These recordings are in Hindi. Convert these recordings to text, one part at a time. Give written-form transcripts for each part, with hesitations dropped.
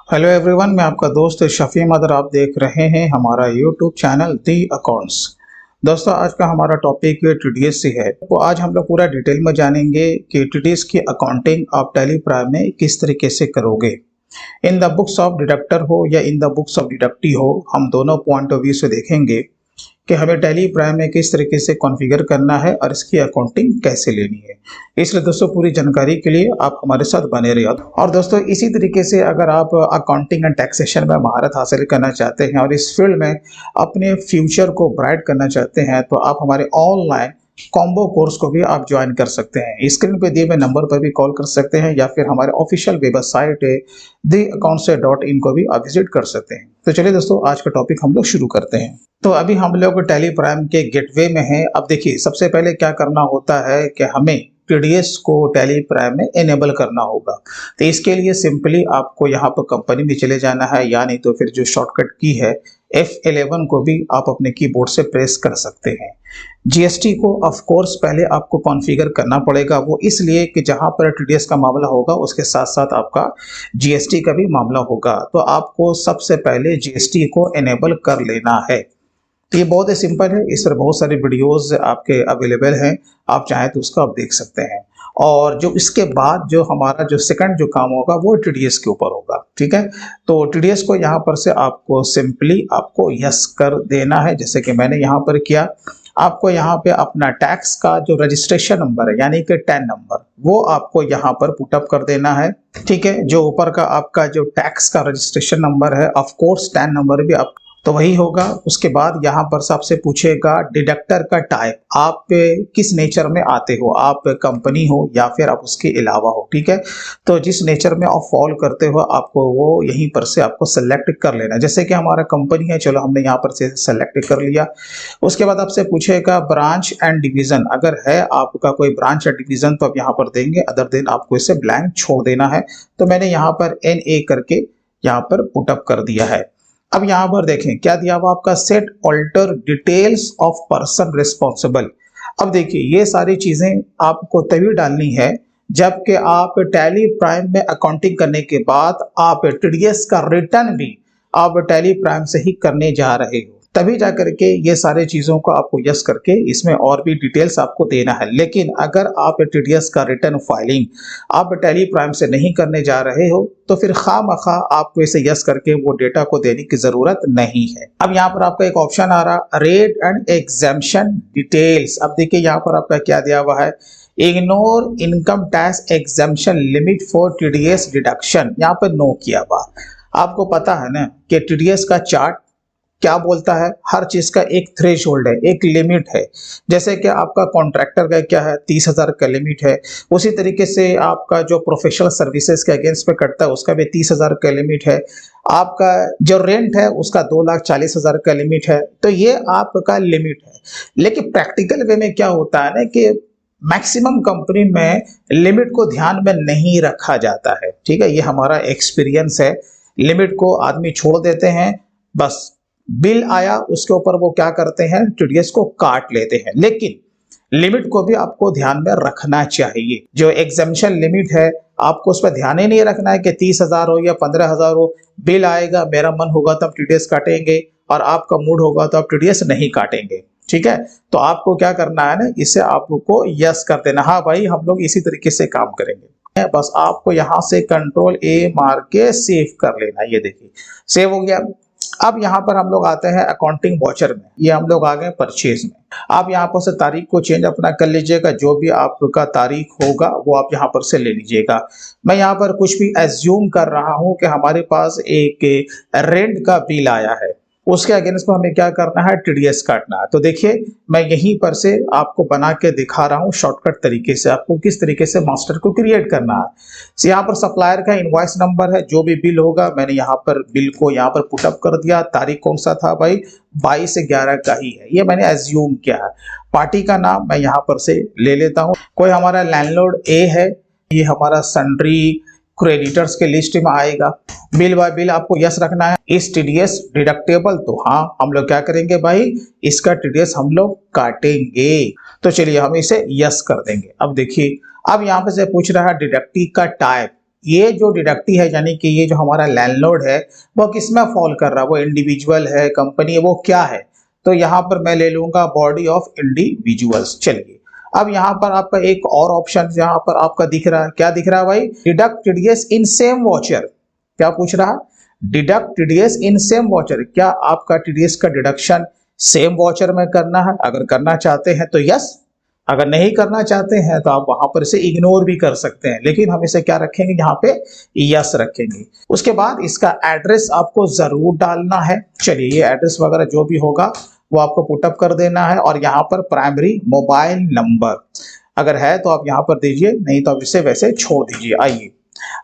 हेलो एवरीवन, मैं आपका दोस्त शफी मदर। आप देख रहे हैं हमारा यूट्यूब चैनल दी अकाउंट्स। दोस्तों, आज का हमारा टॉपिक टीडीएस से है। तो आज हम लोग पूरा डिटेल में जानेंगे कि टीडीएस की अकाउंटिंग आप टैली प्राइम में किस तरीके से करोगे। In the books of deductor हो या in the books of deductee हो, हम दोनों पॉइंट ऑफ व्यू से देखेंगे कि हमें टैली प्राइम में किस तरीके से कॉन्फ़िगर करना है और इसकी अकाउंटिंग कैसे लेनी है। इसलिए दोस्तों, पूरी जानकारी के लिए आप हमारे साथ बने रहिए। और दोस्तों, इसी तरीके से अगर आप अकाउंटिंग एंड टैक्सेशन में महारत हासिल करना चाहते हैं और इस फील्ड में अपने फ्यूचर को ब्राइट करना चाहते हैं, तो आप हमारे ऑनलाइन कॉम्बो कोर्स को भी आप ज्वाइन कर सकते हैं। स्क्रीन पे दिए हुए नंबर पर भी कॉल कर सकते हैं या फिर हमारे ऑफिशियल वेबसाइट है theaccounts.in को भी आप विजिट कर सकते हैं। तो चलिए दोस्तों, आज का टॉपिक हम लोग शुरू करते हैं। तो अभी हम लोग टैली प्राइम के गेटवे में हैं। अब देखिए, सबसे पहले क्या करना होता है कि हमें टीडीएस को टैली प्राइम में इनेबल करना होगा। तो इसके लिए सिंपली आपको यहाँ पर कंपनी में चले जाना है, या नहीं तो फिर जो शॉर्टकट की है F11 को भी आप अपने कीबोर्ड से प्रेस कर सकते हैं। जीएसटी को ऑफ कोर्स पहले आपको कॉन्फ़िगर करना पड़ेगा, वो इसलिए कि जहां पर टीडीएस का मामला होगा उसके साथ साथ आपका जीएसटी का भी मामला होगा। तो आपको सबसे पहले जीएसटी को इनेबल कर लेना है। तो ये बहुत ही सिंपल है। इस पर बहुत सारे वीडियोस आपके अवेलेबल हैं, आप चाहें तो उसको आप देख सकते हैं। और जो इसके बाद जो हमारा जो सेकंड जो काम होगा वो टीडीएस के ऊपर होगा। ठीक है, तो टीडीएस को यहाँ पर से आपको सिंपली आपको यस कर देना है, जैसे कि मैंने यहाँ पर किया। आपको यहाँ पे अपना टैक्स का जो रजिस्ट्रेशन नंबर है, यानी कि टैन नंबर, वो आपको यहाँ पर पुटअप कर देना है। ठीक है, जो ऊपर का आपका जो टैक्स का रजिस्ट्रेशन नंबर है, ऑफ कोर्स टैन नंबर भी आप तो वही होगा। उसके बाद यहाँ पर सबसे पूछेगा डिडक्टर का टाइप, आप किस नेचर में आते हो, आप कंपनी हो या फिर आप उसके अलावा हो। ठीक है, तो जिस नेचर में आप फॉल करते हो आपको वो यहीं पर से आपको सेलेक्ट कर लेना। जैसे कि हमारा कंपनी है, चलो हमने यहाँ पर से सेलेक्ट कर लिया। उसके बाद आपसे पूछेगा ब्रांच एंड डिवीजन, अगर है आपका कोई ब्रांच या डिवीजन तो आप यहाँ पर देंगे, अदर देन आपको इसे ब्लैंक छोड़ देना है। तो मैंने यहाँ पर NA करके यहाँ पर पुटअप कर दिया है। अब यहां पर देखें क्या दिया हुआ आपका, set alter details of person responsible. अब देखिए, ये सारी चीजें आपको तभी डालनी है जबकि आप टैली प्राइम में अकाउंटिंग करने के बाद आप टीडीएस का रिटर्न भी आप टैली प्राइम से ही करने जा रहे हो, तभी जाकर के ये सारे चीजों को आपको यस करके इसमें और भी डिटेल्स आपको देना है। लेकिन अगर आप टीडीएस का रिटर्न फाइलिंग आप टैली प्राइम से नहीं करने जा रहे हो तो फिर खामखा आपको इसे यस करके वो डेटा को देने की जरूरत नहीं है। अब यहाँ पर आपका एक ऑप्शन आ रहा, रेट एंड एग्जेम्पशन डिटेल्स। अब देखिए यहाँ पर आपका क्या दिया हुआ है, ignore income tax exemption limit for TDS deduction, यहाँ पर नो किया हुआ। आपको पता है ना कि टीडीएस का चार्ट क्या बोलता है, हर चीज का एक थ्रेशोल्ड है, एक लिमिट है। जैसे कि आपका कॉन्ट्रैक्टर का क्या है, 30,000 का लिमिट है। उसी तरीके से आपका जो प्रोफेशनल सर्विसेज के अगेंस्ट पे करता है उसका भी 30,000 का लिमिट है। आपका जो रेंट है उसका 2,40,000 का लिमिट है। तो ये आपका लिमिट है। लेकिन प्रैक्टिकल वे में क्या होता है ना कि मैक्सिमम कंपनी में लिमिट को ध्यान में नहीं रखा जाता है। ठीक है, ये हमारा एक्सपीरियंस है। लिमिट को आदमी छोड़ देते हैं, बस बिल आया उसके ऊपर वो क्या करते हैं, टीडीएस को काट लेते हैं। लेकिन लिमिट को भी आपको ध्यान में रखना चाहिए। जो एग्जेम्पशन लिमिट है आपको उस पर ध्यान ही नहीं रखना है कि 30,000 हो या 15,000 हो। बिल आएगा, मेरा मन होगा तब टीडीएस काटेंगे और आपका मूड होगा तो आप टीडीएस नहीं काटेंगे। ठीक है, तो आपको क्या करना है ना, इसे आपको यस कर देना, हाँ भाई हम लोग इसी तरीके से काम करेंगे। बस आपको यहाँ से कंट्रोल A मार के सेव कर लेना। ये देखिए सेव हो गया। अब यहाँ पर हम लोग आते हैं अकाउंटिंग वॉचर में, ये हम लोग आ गए परचेज में। आप यहाँ पर से तारीख को चेंज अपना कर लीजिएगा, जो भी आपका तारीख होगा वो आप यहाँ पर से ले लीजिएगा। मैं यहाँ पर कुछ भी एज्यूम कर रहा हूँ कि हमारे पास एक रेंट का बिल आया है, उसके अगेंस्ट में हमें क्या करना है, टीडीएस काटना है। तो देखिए मैं यहीं पर से आपको बना के दिखा रहा हूँ शॉर्टकट तरीके से, आपको किस तरीके से मास्टर को क्रिएट करना है। तो यहाँ पर सप्लायर का इनवॉइस नंबर है, जो भी बिल होगा मैंने यहाँ पर बिल को यहाँ पर पुटअप कर दिया। तारीख कौन सा था भाई, 22/11 का ही है, ये मैंने एज्यूम किया है। पार्टी का नाम मैं यहाँ पर से ले लेता हूँ। कोई हमारा लैंडलॉर्ड A है, ये हमारा सन्ड्री क्रेडिटर्स के लिस्ट में आएगा। बिल बाय बिल आपको यस रखना है। इस टीडीएस डिडक्टेबल, तो हाँ हम लोग क्या करेंगे भाई, इसका टीडीएस हम लोग काटेंगे। तो चलिए हम इसे यस कर देंगे। अब देखिए, अब यहाँ पे से पूछ रहा है डिडक्टी का टाइप, ये जो डिडक्टी है यानी कि ये जो हमारा लैंडलॉर्ड है वो किस में फॉल कर रहा है, वो इंडिविजुअल है, कंपनी है, वो क्या है। तो यहाँ पर मैं ले लूंगा बॉडी ऑफ इंडिविजुअल्स। चलिए अब यहाँ पर आपका एक और ऑप्शन यहाँ पर आपका दिख रहा है, क्या दिख रहा है भाई, deduct TDS in same watcher. क्या पूछ रहा है, deduct TDS in same watcher, क्या आपका टीडीएस का डिडक्शन सेम वॉचर में करना है। अगर करना चाहते हैं तो यस, अगर नहीं करना चाहते हैं तो आप वहां पर इसे इग्नोर भी कर सकते हैं, लेकिन हम इसे क्या रखेंगे, यहाँ पे यस रखेंगे। उसके बाद इसका एड्रेस आपको जरूर डालना है। चलिए ये एड्रेस वगैरह जो भी होगा वो आपको पुटअप कर देना है, और यहाँ पर प्राइमरी मोबाइल नंबर अगर है तो आप यहाँ पर दीजिए, नहीं तो आप इसे वैसे छोड़ दीजिए। आइए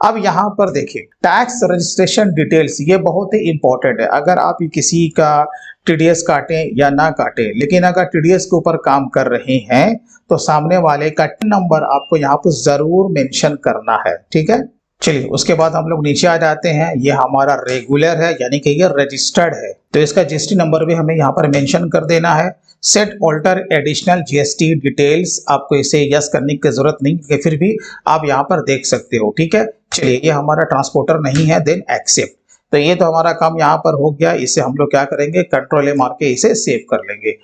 अब यहाँ पर देखिए टैक्स रजिस्ट्रेशन डिटेल्स, ये बहुत ही इंपॉर्टेंट है। अगर आप किसी का टीडीएस काटें या ना काटें, लेकिन अगर टीडीएस के ऊपर काम कर रहे हैं तो सामने वाले का नंबर आपको यहाँ पर जरूर मेंशन करना है, ठीक है। चलिए उसके बाद हम लोग नीचे आ जाते हैं, ये हमारा रेगुलर है यानी कि ये रजिस्टर्ड है, तो इसका जीएसटी नंबर भी हमें यहाँ पर मेंशन कर देना है। Set alter additional GST details, आपको इसे यस करने की जरूरत नहीं है, फिर भी आप यहाँ पर देख सकते हो, ठीक है। चलिए ये हमारा ट्रांसपोर्टर नहीं है, देन एक्सेप्ट। तो ये तो हमारा काम यहाँ पर हो गया, इसे हम लोग क्या करेंगे, कंट्रोल ए मार के इसे सेव कर लेंगे।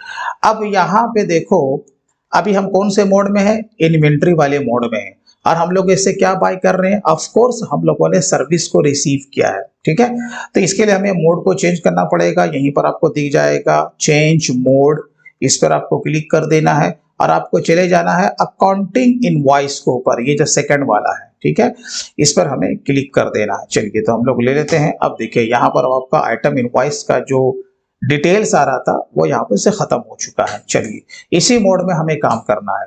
अब यहाँ पे देखो अभी हम कौन से मोड में है, इन्वेंट्री वाले मोड में है, और हम लोग इससे क्या बाय कर रहे हैं, ऑफ कोर्स हम लोगों ने सर्विस को रिसीव किया है, ठीक है। तो इसके लिए हमें मोड को चेंज करना पड़ेगा, यहीं पर आपको दिख जाएगा चेंज मोड, इस पर आपको क्लिक कर देना है और आपको चले जाना है अकाउंटिंग इनवॉइस के ऊपर, ये जो सेकंड वाला है, ठीक है, इस पर हमें क्लिक कर देना है। चलिए तो हम लोग ले लेते हैं। अब देखिए यहाँ पर आपका आइटम इनवॉइस का जो डिटेल्स आ रहा था वो यहाँ पे से खत्म हो चुका है। चलिए इसी मोड में हमें काम करना है।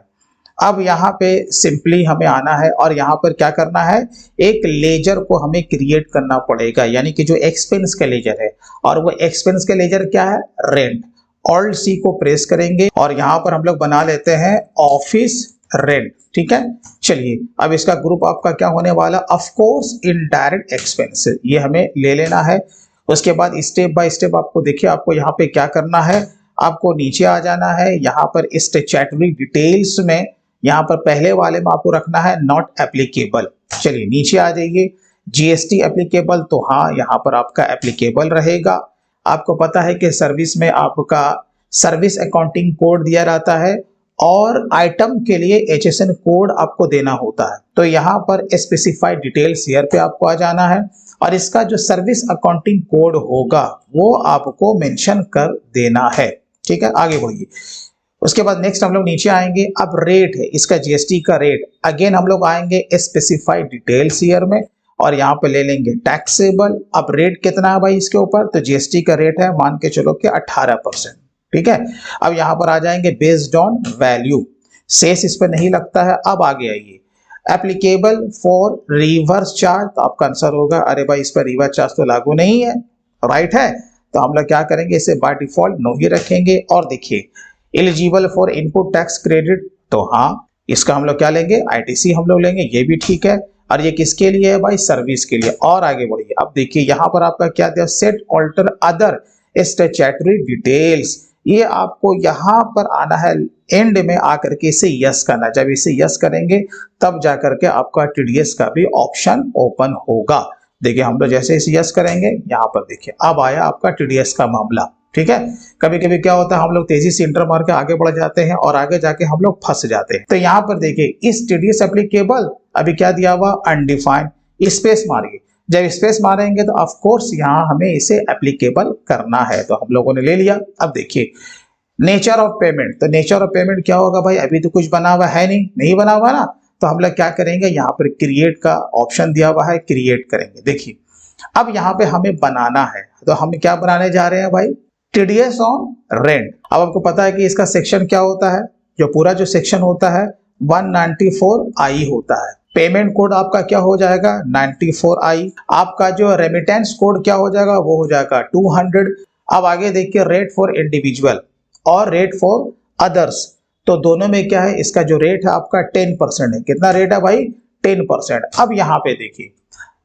अब यहाँ पे सिंपली हमें आना है और यहाँ पर क्या करना है, एक लेजर को हमें क्रिएट करना पड़ेगा, यानी कि जो एक्सपेंस का लेजर है, और वो एक्सपेंस का लेजर क्या है, रेंट। ऑल्ट सी को प्रेस करेंगे और यहाँ पर हम लोग बना लेते हैं ऑफिस रेंट, ठीक है। चलिए अब इसका ग्रुप आपका क्या होने वाला, ऑफ कोर्स इनडायरेक्ट एक्सपेंस, ये हमें ले लेना है। उसके बाद स्टेप बाय स्टेप आपको देखिए आपको यहाँ पे क्या करना है, आपको नीचे आ जाना है, यहाँ पर स्टैट्यूटरी डिटेल्स में यहाँ पर पहले वाले में आपको रखना है नॉट एप्लीकेबल। चलिए नीचे आ जाइए, जीएसटी एप्लीकेबल, तो हाँ यहाँ पर आपका एप्लीकेबल रहेगा। आपको पता है कि सर्विस में आपका सर्विस अकाउंटिंग कोड दिया रहता है और आइटम के लिए एचएसएन कोड आपको देना होता है। तो यहाँ पर स्पेसिफाइड डिटेल्स हियर पे आपको आ जाना है और इसका जो सर्विस अकाउंटिंग कोड होगा वो आपको मेंशन कर देना है, ठीक है। आगे बढ़िए, उसके बाद नेक्स्ट हम लोग नीचे आएंगे। अब रेट है इसका, जीएसटी का रेट, अगेन हम लोग आएंगे स्पेसिफाइड डिटेल्स हियर में और यहाँ पे ले लेंगे टैक्सेबल। अब रेट कितना है भाई इसके ऊपर, तो जीएसटी का रेट है मान के चलो कि 18%, ठीक है। अब यहाँ पर आ जाएंगे बेस्ड ऑन वैल्यू, सेस इस पर नहीं लगता है। अब आगे आइए एप्लीकेबल फॉर रिवर्स चार्ज, तो आपका आंसर होगा अरे भाई इस पर रिवर्स चार्ज तो लागू नहीं है, राइट है। तो हम लोग क्या करेंगे, इसे बाय डिफॉल्ट नो ही रखेंगे। और देखिए eligible for input tax credit, तो हाँ इसका हम लोग क्या लेंगे, आईटीसी हम लोग लेंगे, ये भी ठीक है। और ये किसके लिए है भाई, सर्विस के लिए। और आगे बढ़िए, अब देखिए यहाँ पर आपका क्या दिया, set alter other statutory details, ये आपको यहाँ पर आना है, एंड में आकर के इसे यस करना। जब इसे यस करेंगे तब जाकर के आपका टीडीएस का भी ऑप्शन ओपन होगा। देखिए हम लोग जैसे इसे यस करेंगे, यहाँ पर देखिए अब आया आपका टीडीएस का मामला, ठीक है। कभी कभी क्या होता है, हम लोग तेजी से इंटर मार के आगे बढ़ जाते हैं और आगे जाके हम लोग फंस जाते हैं। तो यहाँ पर देखिए इस टीडीएस एप्लीकेबल अभी क्या दिया हुआ, अनडिफाइंड, स्पेस मारिए। जब स्पेस मारेंगे तो ऑफ कोर्स यहाँ हमें इसे एप्लीकेबल करना है, तो हम लोगों ने ले लिया। अब देखिए नेचर ऑफ पेमेंट, तो नेचर ऑफ पेमेंट क्या होगा भाई, अभी तो कुछ बना हुआ है नहीं बना हुआ ना, तो हम लोग क्या करेंगे, यहाँ पर क्रिएट का ऑप्शन दिया हुआ है, क्रिएट करेंगे। देखिए अब यहाँ पे हमें बनाना है, तो हम क्या बनाने जा रहे हैं भाई, टीडीएस ऑन रेंट। अब आपको पता है कि इसका सेक्शन क्या होता है, जो पूरा जो सेक्शन होता है 194I होता है। पेमेंट कोड आपका क्या हो जाएगा, 94I। आपका जो रेमिटेंस कोड क्या हो जाएगा, वो हो जाएगा 200। अब आगे देखिए रेट फॉर इंडिविजुअल और रेट फॉर अदर्स, तो दोनों में क्या है, इसका जो रेट है आपका 10% है। कितना रेट है भाई, 10%। अब यहाँ पे देखिए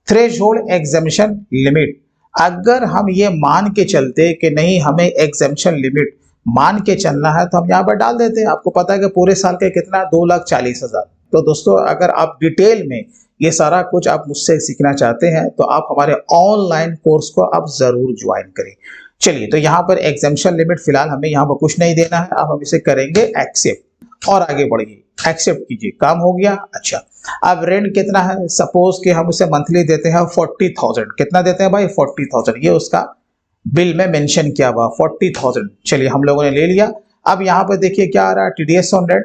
थ्रेशोल्ड एग्जेम्पशन लिमिट, अगर हम ये मान के चलते कि नहीं हमें एग्जेम्पशन लिमिट मान के चलना है तो हम यहाँ पर डाल देते हैं। आपको पता है कि पूरे साल के कितना, 2,40,000। तो दोस्तों अगर आप डिटेल में ये सारा कुछ आप मुझसे सीखना चाहते हैं तो आप हमारे ऑनलाइन कोर्स को आप जरूर ज्वाइन करें। चलिए, तो यहाँ पर एग्जामिशन लिमिट फिलहाल हमें यहाँ पर कुछ नहीं देना है, अब हम इसे करेंगे एक्सेप्ट और आगे बढ़िए। एक्सेप्ट कीजिए, काम हो गया। अच्छा, अब रेंट कितना है, सपोज कि हम उसे मंथली देते हैं 40,000। कितना देते हैं भाई, 40,000। ये उसका बिल में मेंशन किया हुआ 40,000। चलिए, हम लोगों ने ले लिया। अब यहाँ पर देखिए क्या आ रहा है, TDS on rent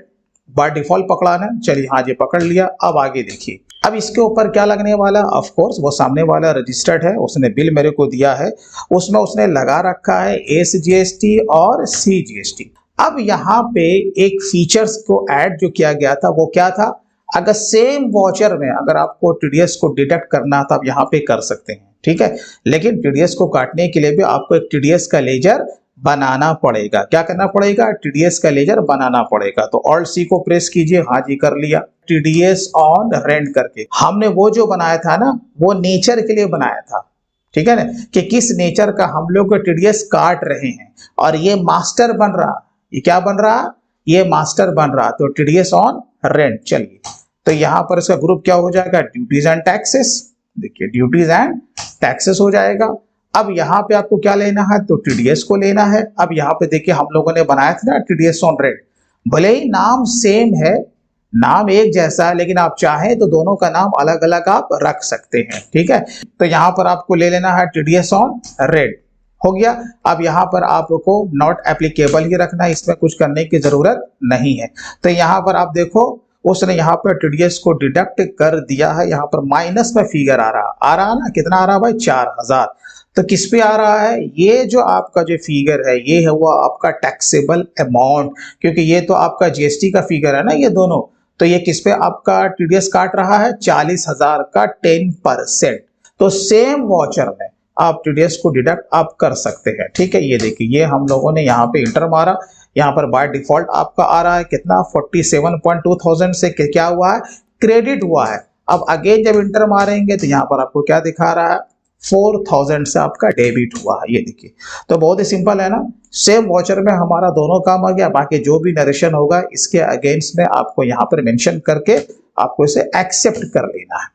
by default पकड़ाना है। चलिए, हाँ जी, पकड़ लिया। अब आगे देखिए, अब इसके ऊपर क्या लगने वाला, ऑफ कोर्स वो सामने वाला रजिस्टर्ड है, उसने बिल मेरे को दिया है, उसमें उसने लगा रखा है एसजीएसटी और सीजीएसटी। अब यहाँ पे एक फीचर्स को ऐड जो किया गया था वो क्या था, अगर सेम वॉचर में अगर आपको टीडीएस को डिडक्ट करना था, आप यहाँ पे कर सकते हैं, ठीक है। लेकिन टीडीएस को काटने के लिए भी आपको एक टीडीएस का लेजर बनाना पड़ेगा। क्या करना पड़ेगा, टीडीएस का लेजर बनाना पड़ेगा। तो ऑल्ट सी को प्रेस कीजिए, हाँ जी, कर लिया। टीडीएस ऑन रेंट करके हमने वो जो बनाया था ना, वो नेचर के लिए बनाया था, ठीक है ना, कि किस नेचर का हम लोग टीडीएस काट रहे हैं। और ये मास्टर बन रहा, ये क्या बन रहा, ये मास्टर बन रहा। तो टीडीएस ऑन रेंट। चलिए, तो यहां पर इसका ग्रुप क्या हो जाएगा, ड्यूटीज एंड टैक्सेस। देखिए, ड्यूटीज एंड टैक्सेस हो जाएगा। अब यहाँ पे आपको क्या लेना है, तो टीडीएस को लेना है। अब यहाँ पे देखिए हम लोगों ने बनाया था ना टीडीएस ऑन रेंट, भले ही नाम सेम है, नाम एक जैसा है, लेकिन आप चाहें तो दोनों का नाम अलग अलग आप रख सकते हैं, ठीक है। तो यहाँ पर आपको ले लेना है टीडीएस ऑन रेंट, हो गया। अब यहाँ पर आपको नॉट एप्लीकेबल ही रखना है, इसमें कुछ करने की जरूरत नहीं है। तो यहाँ पर आप देखो, उसने यहाँ पर टीडीएस को डिडक्ट कर दिया है। यहाँ पर माइनस में फिगर आ रहा ना, कितना आ रहा भाई, 4,000। तो किस पे आ रहा है, ये जो आपका जो फिगर है, ये है वो आपका टैक्सेबल अमाउंट, क्योंकि ये तो आपका जीएसटी का फिगर है ना, ये दोनों। तो ये किस पे आपका टीडीएस काट रहा है, 40,000 का 10%। तो सेम वॉचर में आप टीडीएस को डिडक्ट आप कर सकते हैं, ठीक है। ये देखिए, ये हम लोगों ने यहाँ पे इंटर मारा, यहाँ पर बाय डिफॉल्ट आपका आ रहा है कितना, 47,200 से क्या हुआ है, क्रेडिट हुआ है। अब अगेन जब इंटर मारेंगे तो यहाँ पर आपको क्या दिखा रहा है, 4,000 से आपका डेबिट हुआ है। ये देखिए, तो बहुत ही सिंपल है ना, सेम वॉचर में हमारा दोनों काम आ गया। बाकी जो भी नरेशन होगा इसके अगेंस्ट में आपको यहाँ पर मेंशन करके आपको इसे एक्सेप्ट कर लेना है,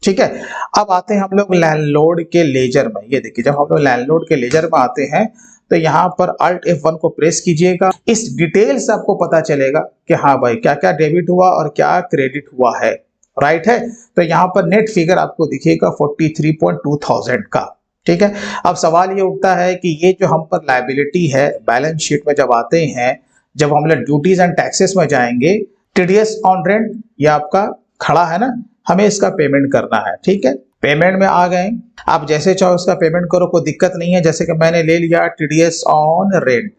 ठीक है। अब आते हैं हम लोग लैंडलॉर्ड के लेजर में। ये देखिए, जब हम लोग लैंडलॉर्ड के लेजर में आते हैं तो यहाँ पर Alt F1 को प्रेस कीजिएगा। इस डिटेल से आपको पता चलेगा कि हाँ भाई क्या क्या डेबिट हुआ और क्या क्रेडिट हुआ है, राइट है। तो यहाँ पर नेट फिगर आपको दिखेगा 43,200 का, ठीक है। अब सवाल ये उठता है कि ये जो हम पर लायबिलिटी है, बैलेंस शीट में जब आते हैं, जब हम लोग ड्यूटीज एंड टैक्सेस में जाएंगे, टीडीएस ऑन रेंट ये आपका खड़ा है ना, हमें इसका पेमेंट करना है, ठीक है। पेमेंट में आ गए, आप जैसे चाहो इसका पेमेंट करो, कोई दिक्कत नहीं है। जैसे कि मैंने ले लिया टीडीएस ऑन रेंट,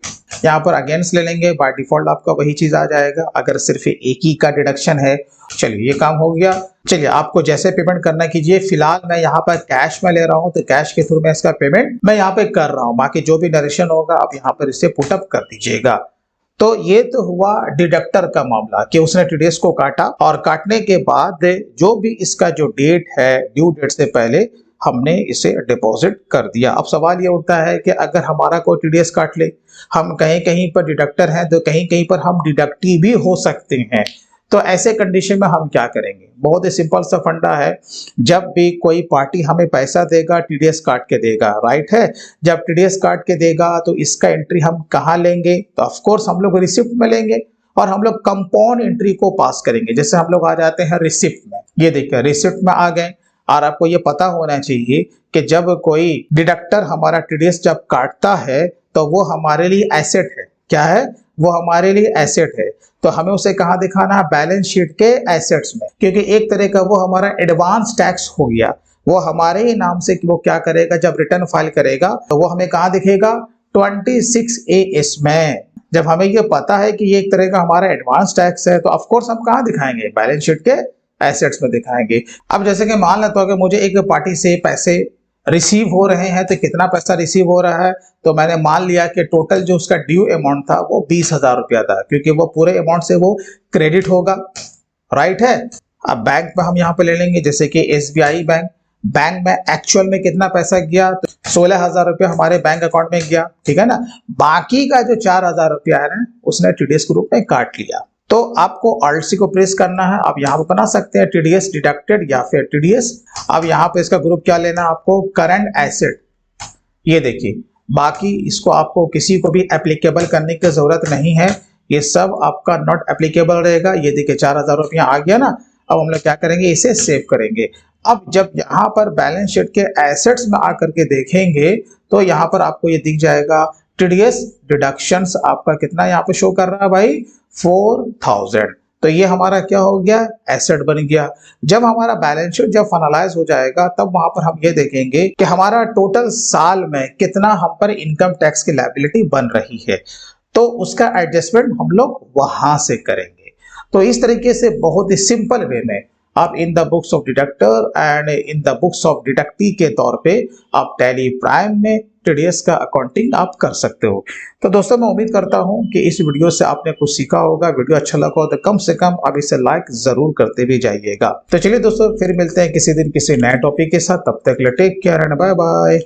यहाँ पर अगेंस्ट ले लेंगे, बाय डिफॉल्ट आपका वही चीज आ जाएगा अगर सिर्फ एक ही का डिडक्शन है। चलिए, ये काम हो गया। चलिए, आपको जैसे पेमेंट करना कीजिए। फिलहाल मैं यहाँ पर कैश में ले रहा हूँ, तो कैश के थ्रू मैं इसका पेमेंट मैं यहाँ पे कर रहा हूँ। बाकी जो भी नरेशन होगा आप यहाँ पर इसे पुटअप कर दीजिएगा। तो ये तो हुआ डिडक्टर का मामला कि उसने टीडीएस को काटा, और काटने के बाद जो भी इसका जो डेट है, ड्यू डेट से पहले हमने इसे डिपॉजिट कर दिया। अब सवाल ये उठता है कि अगर हमारा कोई टीडीएस काट ले, हम कहीं कहीं पर डिडक्टर हैं तो कहीं कहीं पर हम डिडक्टी भी हो सकते हैं। तो ऐसे कंडीशन में हम क्या करेंगे, बहुत ही सिंपल सा फंडा है। जब भी कोई पार्टी हमें पैसा देगा, टीडीएस काट के देगा, राइट है। जब टीडीएस काट के देगा तो इसका एंट्री हम कहाँ लेंगे, तो ऑफ कोर्स हम लोग रिसिप्ट में लेंगे, और हम लोग कंपाउंड एंट्री को पास करेंगे। जैसे हम लोग आ जाते हैं रिसिप्ट में, ये देखिए रिसिप्ट में आ गए। और आपको ये पता होना चाहिए कि जब कोई डिडक्टर हमारा टीडीएस जब काटता है तो वो हमारे लिए एसेट है। क्या है, वो हमारे लिए एसेट है। तो हमें उसे कहाँ दिखाना है, बैलेंस शीट के एसेट्स में, क्योंकि एक तरह का वो हमारा एडवांस टैक्स हो गया। वो हमारे ही नाम से कि वो क्या करेगा, जब रिटर्न फाइल करेगा तो वो हमें कहाँ दिखेगा, 26AS में। जब हमें ये पता है कि ये एक तरह का हमारा एडवांस टैक्स है, तो ऑफकोर्स हम कहाँ दिखाएंगे, बैलेंस शीट के एसेट्स में दिखाएंगे। अब जैसे कि मान लेता हूं कि मुझे एक पार्टी से पैसे रिसीव हो रहे हैं, तो कितना पैसा रिसीव हो रहा है, तो मैंने मान लिया कि टोटल जो उसका ड्यू अमाउंट था वो 20,000 रुपया था, क्योंकि वो पूरे अमाउंट से वो क्रेडिट होगा, राइट है। अब बैंक में हम यहाँ पे ले लेंगे, जैसे कि SBI बैंक में एक्चुअल में कितना पैसा गया, तो 16,000 रुपया हमारे बैंक अकाउंट में गया, ठीक है ना। बाकी का जो 4,000 रुपया है ना, उसने टीडीएस के रूप में काट लिया, तो आपको Alt C को प्रेस करना है। आप यहाँ पे बना सकते हैं TDS डिडक्टेड या फिर TDS। अब यहाँ पे इसका ग्रुप क्या लेना है आपको, करंट एसेट। ये देखिए, बाकी इसको आपको किसी को भी एप्लीकेबल करने की जरूरत नहीं है, ये सब आपका नॉट एप्लीकेबल रहेगा। ये देखिए 4000 रुपया आ गया ना। अब हम लोग क्या करेंगे, इसे सेव करेंगे। अब जब यहाँ पर बैलेंस शीट के एसेट्स में आकर के देखेंगे तो यहाँ पर आपको ये दिख जाएगा TDS डिडक्शंस आपका कितना यहाँ पे शो कर रहा है भाई, 4000। तो ये हमारा क्या हो गया, एसेट बन गया। जब हमारा बैलेंस शीट जब फाइनलाइज हो जाएगा तब वहां पर हम ये देखेंगे कि हमारा टोटल साल में कितना हम पर इनकम टैक्स की लायबिलिटी बन रही है, तो उसका एडजस्टमेंट हम लोग वहां से करेंगे। तो इस तरीके से बहुत ही सिंपल वे में आप in the books of deductor and in the books of deductee के तौर पे आप टैली प्राइम में TDS का अकाउंटिंग आप कर सकते हो। तो दोस्तों मैं उम्मीद करता हूं कि इस वीडियो से आपने कुछ सीखा होगा। वीडियो अच्छा लगा हो तो कम से कम आप इसे लाइक जरूर करते भी जाइएगा। तो चलिए दोस्तों, फिर मिलते हैं किसी दिन किसी नए टॉपिक के साथ। तब तक के लिए take care and bye bye.